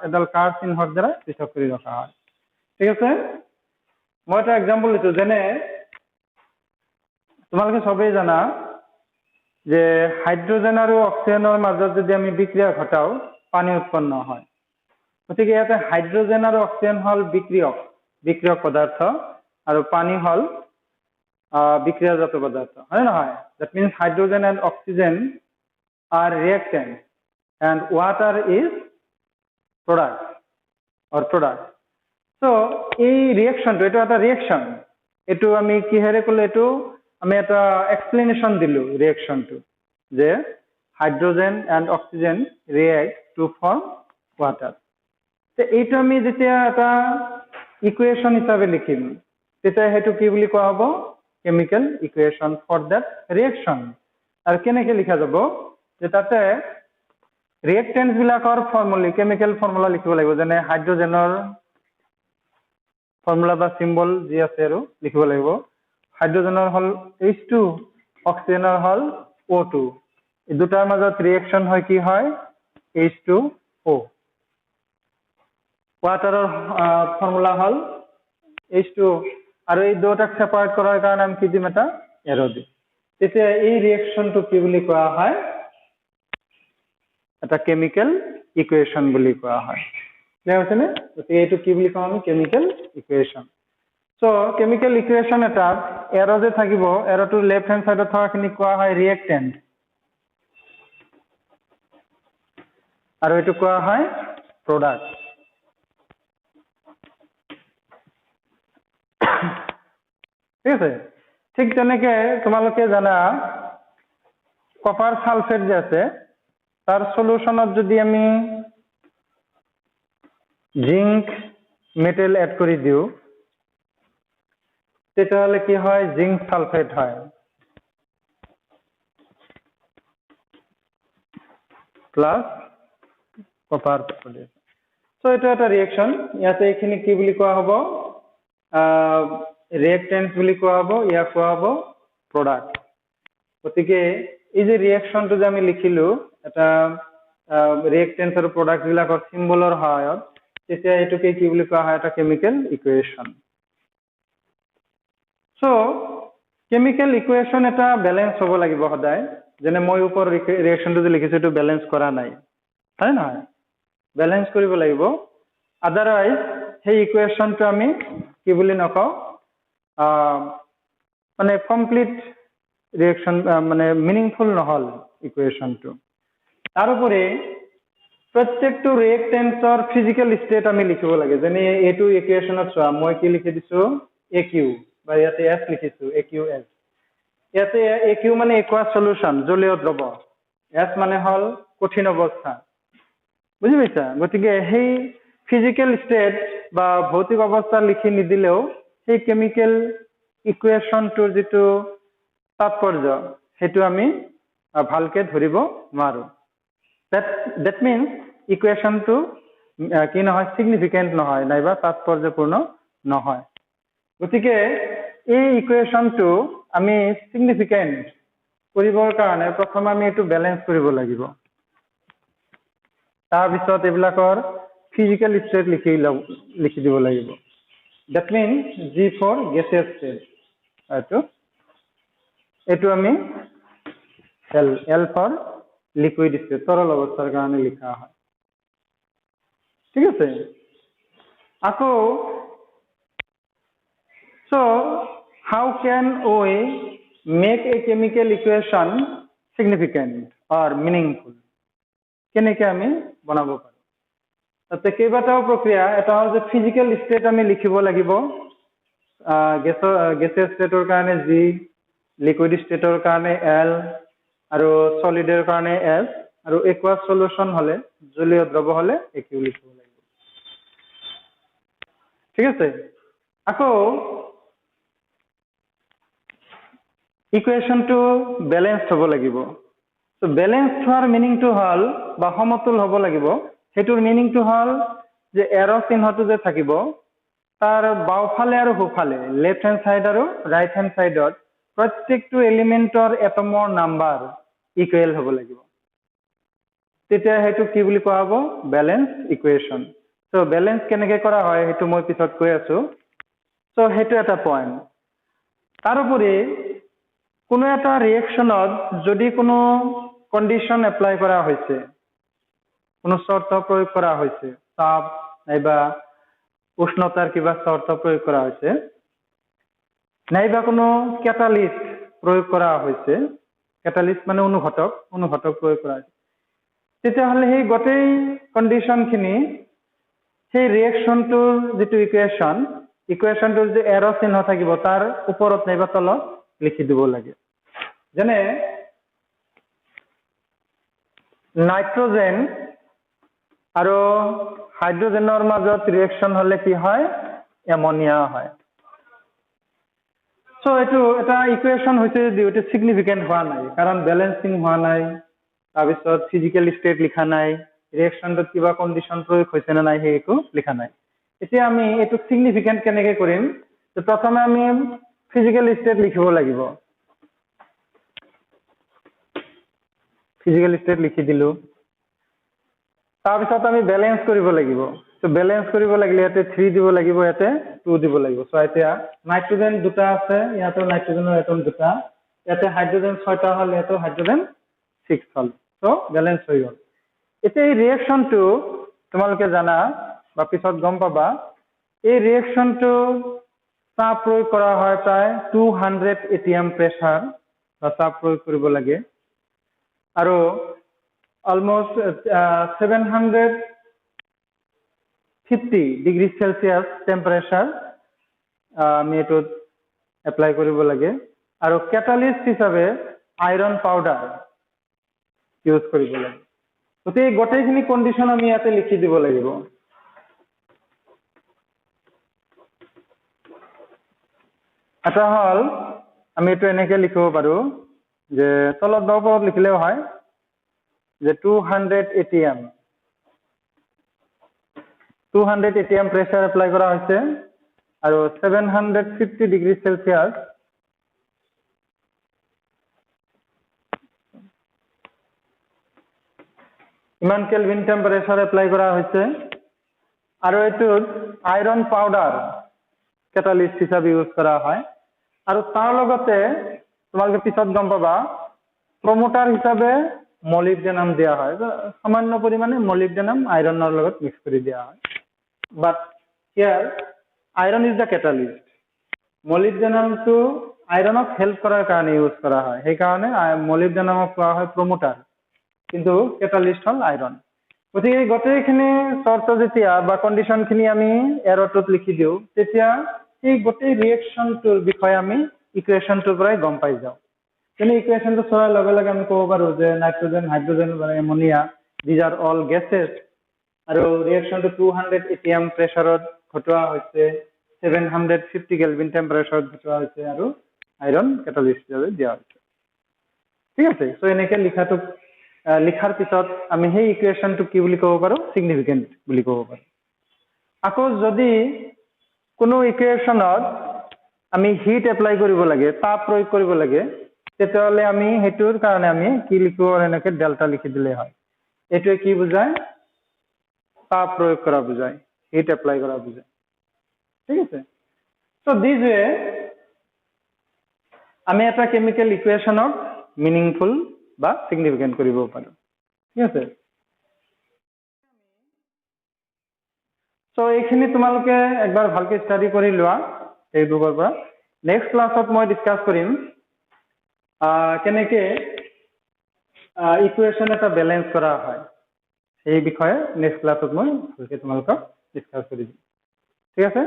এডাল কাৰ চিহ্নৰ দ্বাৰা পৃথক কৰি ৰখা হয়। ঠিক আছে, মই এটা এক্সাম্পল দিছো। যেনে তোমালোকে সবেই জানা যে হাইড্ৰোজেন আৰু অক্সিজেনৰ মাজত যদি আমি বিক্ৰিয়া ঘটাও পানী উৎপন্ন হয়। গতিকে ইয়াতে হাইড্ৰোজেন আৰু অক্সিজেন হল বিক্ৰিয়ক পদাৰ্থ আৰু পানী হল বিক্ৰিয়াজাত পদাৰ্থ, হয় নহয়? That means hydrogen and oxygen are reactant and water is product or product. So এই রিঅ্যাকশনটো, এটা একটা রিঅ্যাকশন, এটো আমি কিহেৰে কলো, এটো আমি এটা এক্সপ্লেনেশন দিলো ৰিঅ্যাকশনটো, যে hydrogen and oxygen react to form water. তো এইটো আমি যেতিয়া এটা ইকুৱেশ্যন হিচাপে লিখিম, তেতিয়া সেইটো কি বুলি কোৱা হ'ব, chemical equation for that reaction. আৰু কেনেকে লিখা যাব, যে তাতে ৰিঅ্যাক্টেন্স বিলাকৰ ফৰ্মুলা, কেমিকেল ফৰ্মুলা লিখিব লাগিব। যেনে হাইড্ৰোজেনৰ ফৰ্মুলা বা সিম্বল যি আছে আৰু লিখিব লাগিব। হাইড্ৰোজেনৰ হল H2, অক্সিজেনৰ হল O2। এই দুটাৰ মাজত ৰিঅ্যাকশন হয় কি হয়, H2O। ওয়াটাৰৰ ফৰ্মুলা হল H2O, আৰু এই দুটাক সেপাৰেট কৰাৰ কাৰণে আমি কি দিম, এটা এৰো দিম। তেতিয়া এই ৰিঅ্যাকশনটো কি বুলি কোৱা হয়, এটা কেমিকেল ইকুৱেশ্যন বুলি কোৱা হয়। ক্লিয়াৰ হৈছে নে? গতিকে এইটো কি বুলি কওঁ আমি, chemical equation. So chemical equation এটাত এৰো যে থাকিব, এৰোটোৰ লেফ্ট হেণ্ড সাইডত থকাখিনি কোৱা হয় ৰিঅ্যাক্টেন্ট, আৰু এইটো কোৱা হয় প্ৰডাক্ট। ঠিক আছে, ঠিক তেনেকে তোমালোকে জানা কপাৰ সালফেট যে আছে, তাৰ সলিউশনত যদি আমি জিংক মেটেল এড কৰি দিও, তেতিয়াহ'লে কি হয়, জিংক সালফেট হয় প্লাস কপাৰ পটাছ। সো এটা এটা ৰিঅ্যাকশন, ইয়াতে এইখিনি কি বুলি কোৱা হ'ব, ৰিঅ্যাক্টেন্স বুলি কোৱা হ'ব, ইয়াক কোৱা হ'ব প্ৰডাক্ট। গতিকে এই যে ৰিঅ্যাকশনটো যে আমি লিখিলো এটা ৰিঅ্যাক্টেন্স আৰু প্ৰডাক্ট বিলাকৰ সিম্বলৰ সহায়ত, তেতিয়া এইটোকে কি বুলি কোৱা হয়, এটা chemical equation. So chemical equation এটা বেলেন্স হ'ব লাগিব সদায়। যেনে মই ওপৰ ৰিঅ্যাকশনটো যে লিখিছো, এইটো বেলেন্স কৰা নাই, হয় নহয়? বেলেন্স কৰিব লাগিব, আদাৰৱাইজ সেই ইকুৱেশ্যনটো আমি কি বুলি নকওঁ, মানে কমপ্লিট ৰিঅ্যাকশন, মানে মিনিংফুল নহল ইকুৱেশ্যনটো। তাৰোপৰি প্ৰত্যেকটো ৰিঅ্যাক্টেন্সৰ ফিজিক্যাল ষ্টেট আমি লিখিব লাগে। যেনে এইটো ইকুৱেশ্যনত চোৱা, মই কি লিখি দিছো, AQ, বা ইয়াতে S লিখিছো, AQS। ইয়াতে AQ মানে একুৱাস সলিউশন, জলীয় দ্ৰৱ, S মানে হল কঠিন অৱস্থা, বুজি পাইছা? গতিকে সেই ফিজিক্যাল ষ্টেট বা ভৌতিক অৱস্থা লিখি নিদিলেও সেই কেমিকেল ইকুৱেশ্যনটোৰ যিটো তাৎপৰ্য, সেইটো আমি ভালকে ধৰিব নোৱাৰো। that means ইকুৱেশ্যনটো কি নহয়, সিগনিফিকেন্ট নহয়, নাইবা তাৎপৰ্যপূৰ্ণ নহয়। গতিকে এই ইকুৱেশ্যনটো আমি সিগনিফিকেন্ট কৰিবৰ কাৰণে প্ৰথমে আমি এইটো বেলেন্স কৰিব লাগিব। তাৰপিছত এইবিলাকৰ ফিজিক্যাল ষ্টেট লিখি দিব লাগিব। that means G for gaseous state, এইটো আমি L for লিকুইড স্টেট, তৰল অৱস্থাৰ কাৰণে লিখা হয়। ঠিক আছে, আকৌ so how can we make a chemical equation significant or meaningful? কেনেকে আমি বনাব পাৰো? তাতে কেইবাটাও প্ৰক্ৰিয়া এটা হ'ল যে ফিজিকেল ষ্টেট আমি লিখিব লাগিব গেছৰ ষ্টেটৰ কাৰণে জি লিকুইড ষ্টেটৰ কাৰণে এল আৰু সলিডৰ কাৰণে এছ আৰু একুৱাছ সলিউশন হলে জলীয় দ্ৰৱ হলে একিউ লিখিব লাগিব ঠিক আছে আকৌ ইকুৱেশনটো বেলেন্সড হ'ব লাগিব তো বেলেন্সড হোৱাৰ মিনিংটো হ'ল বা সমতুল হ'ব লাগিব হেতুৰ মিনিংটো হ'ল যে এৰো চিহ্নটো যে থাকিব তাৰ বাওফালে আৰু সোফালে লেফট হ্যান্ড সাইড আৰু ৰাইট হ্যান্ড সাইডত প্ৰত্যেকটো এলিমেন্টৰ এটমৰ নাম্বাৰ ইকুৱেল হ'ব লাগিব তেতিয়া হেতু কি বুলি কোৱা হ'ব বেলেন্স ইকুৱেশন সো বেলেন্স কেনেকৈ কৰা হয় হেতু মই পিছত কৈ আছো সো হেতু এটা পয়েন্ট তাৰোপৰি কোনো এটা ৰিয়েকশনত যদি কোনো কন্ডিশন এপ্লাই কৰা হৈছে কোনো শর্ত প্রয়োগ করা হয়েছে তাপ নাইবা উষ্ণতার কিবা শর্ত প্রয়োগ করা হয়েছে নাইবা কোনো ক্যাটালিস্ট প্রয়োগ করা হয়েছে ক্যাটালিস্ট মানে অনুঘটক প্রয়োগ করা হয়েছে তেতিয়াহ'লে সেই গোটেই কন্ডিশনখিনি সেই ৰিয়েকশনটোৰ যেটো ইকুৱেশনটোৰ যে এৰো চিহ্ন থাকিব তাৰ ওপৰত নাইবা তলত লিখি দিব লাগে যেনে নাইট্ৰজেন আৰু হাইড্ৰোজেনৰ মাজত ৰিয়েকশন হলে কি হয় এমোনিয়া হয় সো এটো এটা ইকুৱেশন হৈছে যদিও এটো সিগনিফিকেন্ট হোৱা নাই কাৰণ বেলেন্সিং হোৱা নাই তাৰপিছত ফিজিক্যাল ষ্টেট লিখা নাই ৰিয়েকশনটোত কিবা কন্ডিশন প্ৰয়োগ হৈছে না নাই হেইকো লিখা নাই এতিয়া আমি এটো সিগনিফিকেন্ট কেনেকৈ কৰিম তো প্ৰথমে আমি ফিজিক্যাল ষ্টেট লিখিব লাগিব ফিজিক্যাল ষ্টেট লিখি দিলো তাৰপিছত আমি ব্যালেন্স কৰিব লাগিব তো ব্যালেন্স কৰিব লাগিলে ইয়াতে 3 দিব লাগিব ইয়াতে 2 দিব লাগিব সো এতিয়া নাইট্ৰজেন দুটা আছে ইয়াতে নাইট্ৰজেনৰ এটম দুটা ইয়াতে হাইড্ৰোজেন 6টা হল ইয়াতে হাইড্ৰোজেন 6 হল সো ব্যালেন্স হৈ গল এতিয়া এই ৰিয়েকশনটো তোমালোকে জানা বা পিছত গম পাবা এই ৰিয়েকশনটো তাপ প্ৰয়োগ কৰা হয় প্ৰায় 200 atm প্ৰেসাৰ বা তাপ প্ৰয়োগ কৰিব লাগে আৰু almost 750 ডিগ্ৰী সেলসিয়াস টেম্পাৰেচাৰ আমি এটো এপ্লাই কৰিব লাগে আৰু ক্যাটালিস্ট হিচাপে আইৰন পাউডাৰ ইউজ কৰিব লাগে গতে গোটেইখিনি কন্ডিশন আমি ইয়াতে লিখি দিব লাগিব এটা হল আমি এটো এনেকৈ লিখিব পাৰো যে তলত বা ওপৰত লিখিলেও হয় যে 200 atm প্রেসার এপ্লাই করা হয়েছে আর 750 ডিগ্রি সেলসিয়াস ইমান কেলভিন টেম্পারেচার এপ্লাই করা হয়েছে আর এটো আয়রন পাউডার ক্যাটালিস্ট হিসাবে ইউজ করা হয় আর তার লগতে তোমালোকে পিছত গম পাবা প্রমোটার হিসাবে molybdenum দেয়া হয় সামান্য পরিমাণে molybdenum আয়ৰনৰ লগত মিক্স কৰি দিয়া হয় but here iron is the catalyst molybdenum to আয়রনক হেল্প কৰাৰ কাৰণে ইউজ কৰা হয় সেই কাৰণে molybdenumক কোৱা হয় প্ৰমোটাৰ কিন্তু ক্যাটালিস্ট হল আয়ৰন গতিকে গোটেইখিনি শৰ্ত যেতিয়া বা কন্ডিশনখিনি আমি এৰোটোত লিখি দিও তেতিয়া এই গোটেই ৰিয়েকশনটোৰ বিষয়ে আমি ইকুৱেশনটোৰ পৰাই গম পাই যাও যেনে ইকুৱেশনটো চোৱাৰ লগে লগে আমি ক'ব পাৰো যে নাইট্ৰজেন হাইড্ৰোজেন বা ammonia these are all gases আৰু ৰিয়েকশনটো 200 atm প্ৰেসাৰত ঘটোৱা হৈছে 750 কেলভিন টেম্পাৰেচাৰত ঘটোৱা হৈছে আৰু আয়ৰন ক্যাটালিস্ট হিচাপে দিয়া হৈছে ঠিক আছে সো এনেকৈ লিখাৰ পিছত আমি সেই ইকুৱেশনটো কি বুলি ক'ব পাৰো সিগনিফিকেন্ট বুলি ক'ব পাৰো আকৌ যদি কোনো ইকুৱেশনত আমি হিট এপ্লাই কৰিব লাগে তাপ প্ৰয়োগ কৰিব লাগে তেতিয়াহ'লে আমি হেতুৰ কাৰণে আমি কি লিখো এনেকৈ ডেল্টা লিখি দিলে হয় এটোৱে কি বুজায় তাপ প্ৰয়োগ কৰা বুজায় হিট এপ্লাই কৰা বুজায় ঠিক আছে সো দিস ওয়ে আমি এটা কেমিক্যাল ইকুৱেশনক মিনিংফুল বা সিগনিফিকেন্ট কৰিব পাৰো ঠিক আছে সো এইখিনি তোমালোকে একবাৰ ভালকৈ ষ্টাডি কৰি লোৱা এই বুকৰ পৰা নেক্সট ক্লাছত মই ডিসকাস কৰিম কেনেকৈ ইকুৱেশন এটা ব্যালেন্স কৰা হয় এই বিষয়ে নেক্সট ক্লাছত মই ভালকৈ তোমালোকক ডিছকাছ কৰি দিম ঠিক আছে